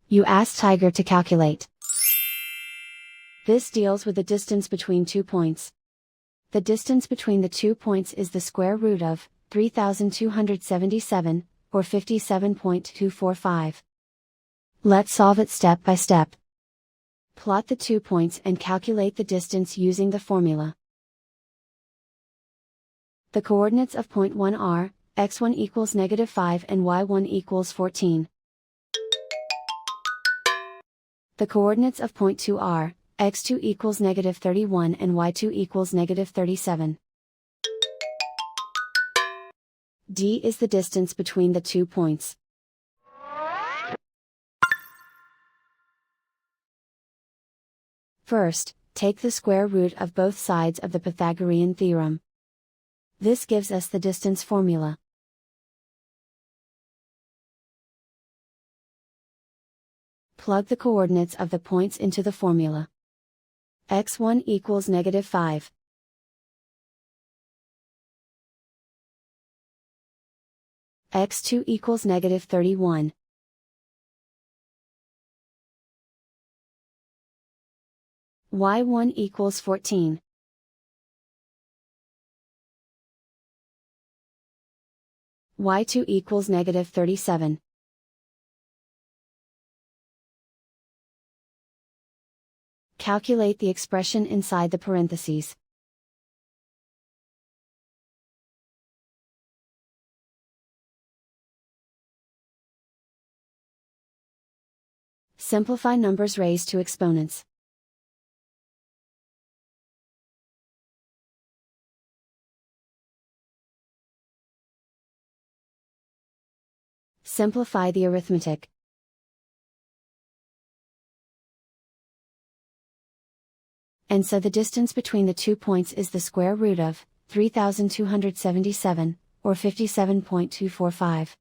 You ask Tiger to calculate. This deals with the distance between 2 points. The distance between the 2 points is the square root of 3277, or 57.245. Let's solve it step by step. Plot the 2 points and calculate the distance using the formula. The coordinates of point 1 are, x1 equals -5 and y1 equals 14. The coordinates of point 2 are, x2 equals -31 and y2 equals -37. D is the distance between the 2 points. First, take the square root of both sides of the Pythagorean theorem. This gives us the distance formula. Plug the coordinates of the points into the formula. x1 equals -5. x2 equals -31. y1 equals 14. y2 equals -37. Calculate the expression inside the parentheses. Simplify numbers raised to exponents. Simplify the arithmetic. And so the distance between the 2 points is the square root of 3277, or 57.245.